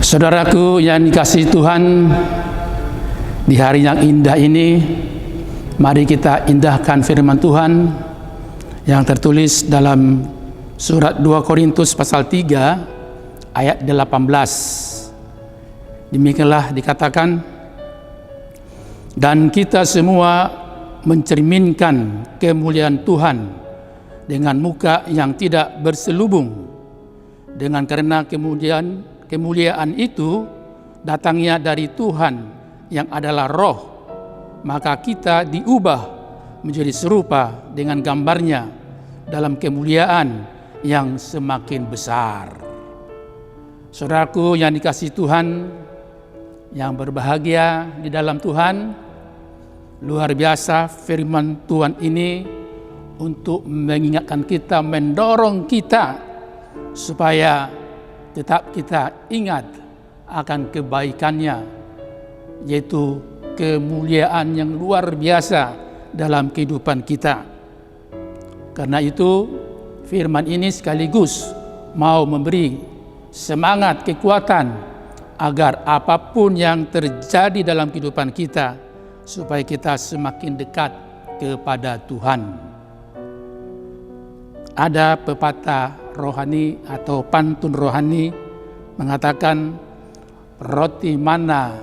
Saudaraku yang dikasihi Tuhan, di hari yang indah ini, mari kita indahkan firman Tuhan yang tertulis dalam surat 2 Korintus pasal 3 ayat 18. Demikianlah dikatakan, dan kita semua mencerminkan kemuliaan Tuhan dengan muka yang tidak berselubung, dengan karena kemuliaan itu datangnya dari Tuhan yang adalah Roh, maka kita diubah menjadi serupa dengan gambarnya dalam kemuliaan yang semakin besar. Saudaraku yang dikasihi Tuhan, yang berbahagia di dalam Tuhan, luar biasa firman Tuhan ini untuk mengingatkan kita, mendorong kita supaya tetap kita ingat akan kebaikannya, yaitu kemuliaan yang luar biasa dalam kehidupan kita. Karena itu firman ini sekaligus mau memberi semangat, kekuatan agar apapun yang terjadi dalam kehidupan kita, supaya kita semakin dekat kepada Tuhan. Ada pepatah rohani atau pantun rohani mengatakan, roti mana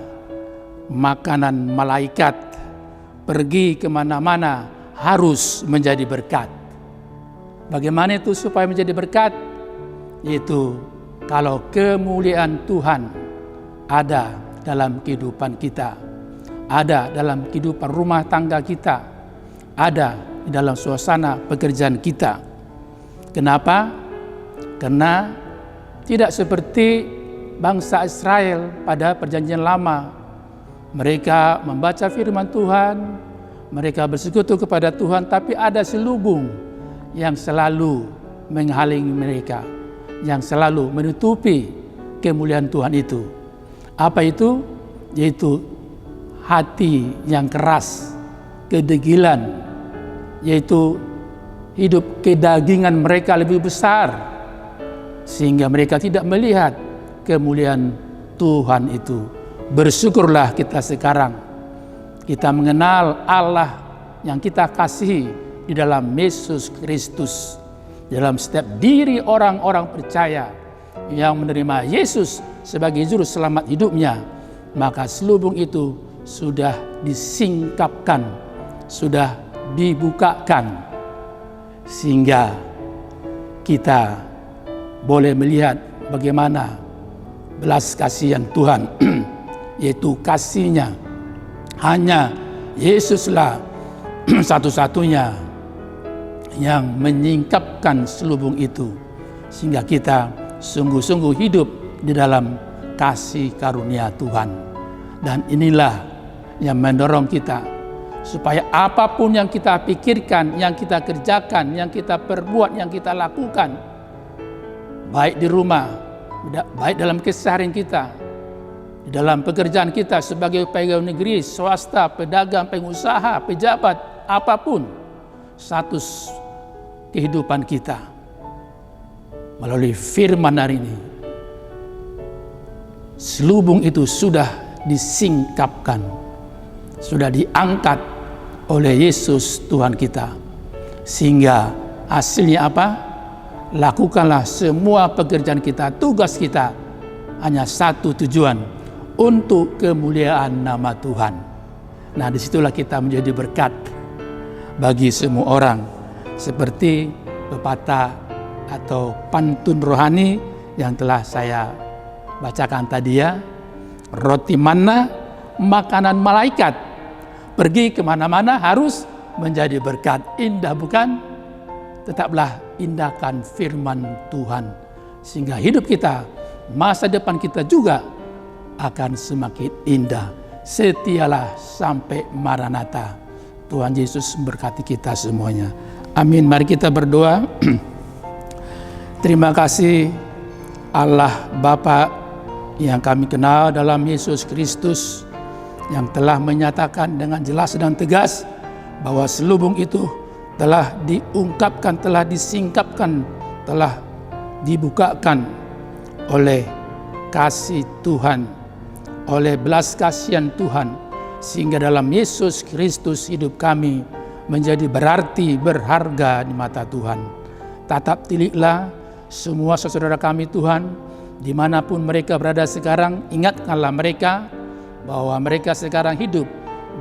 makanan malaikat, pergi kemana-mana harus menjadi berkat. Bagaimana itu supaya menjadi berkat? Yaitu kalau kemuliaan Tuhan ada dalam kehidupan kita, ada dalam kehidupan rumah tangga kita, ada di dalam suasana pekerjaan kita. Kenapa? Karena tidak seperti bangsa Israel pada perjanjian lama. Mereka membaca firman Tuhan, mereka bersekutu kepada Tuhan, tapi ada selubung yang selalu menghalangi mereka, yang selalu menutupi kemuliaan Tuhan itu. Apa itu? Yaitu hati yang keras, kedegilan, yaitu hidup kedagingan mereka lebih besar, sehingga mereka tidak melihat kemuliaan Tuhan itu. Bersyukurlah kita sekarang, kita mengenal Allah yang kita kasihi di dalam Yesus Kristus. Dalam setiap diri orang-orang percaya yang menerima Yesus sebagai juru selamat hidupnya, maka selubung itu sudah disingkapkan, sudah dibukakan, sehingga kita boleh melihat bagaimana belas kasihan Tuhan, yaitu kasihnya. Hanya Yesuslah satu-satunya yang menyingkapkan selubung itu, sehingga kita sungguh-sungguh hidup di dalam kasih karunia Tuhan. Dan inilah yang mendorong kita supaya apapun yang kita pikirkan, yang kita kerjakan, yang kita perbuat, yang kita lakukan, baik di rumah, baik dalam keseharian kita, di dalam pekerjaan kita sebagai pegawai negeri, swasta, pedagang, pengusaha, pejabat, apapun status kehidupan kita, melalui firman hari ini, selubung itu sudah disingkapkan, sudah diangkat oleh Yesus Tuhan kita, sehingga hasilnya apa? Lakukanlah semua pekerjaan kita, tugas kita hanya satu tujuan, untuk kemuliaan nama Tuhan. Nah, disitulah kita menjadi berkat bagi semua orang, seperti pepatah atau pantun rohani yang telah saya bacakan tadi ya. Roti mana makanan malaikat, pergi kemana-mana harus menjadi berkat. Indah bukan? Tetaplah indahkan firman Tuhan, sehingga hidup kita, masa depan kita juga akan semakin indah. Setialah sampai Maranatha. Tuhan Yesus memberkati kita semuanya. Amin. Mari kita berdoa. Terima kasih Allah Bapa yang kami kenal dalam Yesus Kristus, yang telah menyatakan dengan jelas dan tegas bahwa selubung itu telah diungkapkan, telah disingkapkan, telah dibukakan oleh kasih Tuhan, oleh belas kasihan Tuhan, sehingga dalam Yesus Kristus hidup kami menjadi berarti, berharga di mata Tuhan. Tatap tiliklah semua saudara kami Tuhan, dimanapun mereka berada sekarang, ingatkanlah mereka bahwa mereka sekarang hidup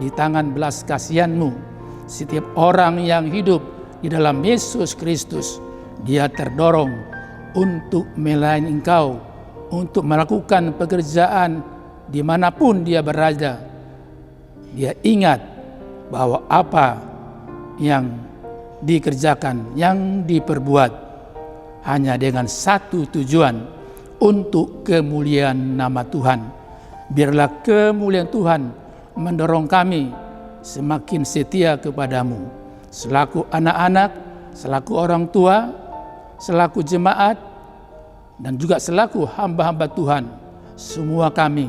di tangan belas kasihan-Mu. Setiap orang yang hidup di dalam Yesus Kristus, dia terdorong untuk melayani Engkau, untuk melakukan pekerjaan dimanapun dia berada. Dia ingat bahwa apa yang dikerjakan, yang diperbuat hanya dengan satu tujuan, untuk kemuliaan nama Tuhan. Biarlah kemuliaan Tuhan mendorong kami semakin setia kepadamu, selaku anak-anak, selaku orang tua, selaku jemaat, dan juga selaku hamba-hamba Tuhan. Semua kami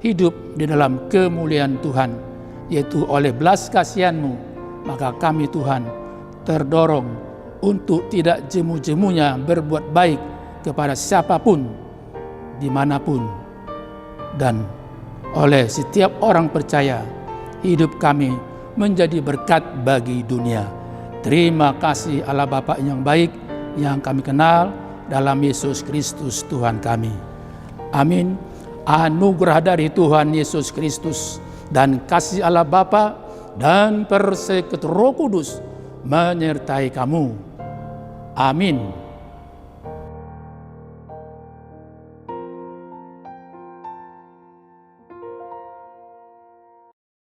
hidup di dalam kemuliaan Tuhan, yaitu oleh belas kasihan-Mu. Maka kami Tuhan terdorong untuk tidak jemu-jemunya berbuat baik kepada siapapun, dimanapun, dan oleh setiap orang percaya, hidup kami menjadi berkat bagi dunia. Terima kasih Allah Bapa yang baik yang kami kenal dalam Yesus Kristus Tuhan kami. Amin. Anugerah dari Tuhan Yesus Kristus dan kasih Allah Bapa dan persekutuan Roh Kudus menyertai kamu. Amin.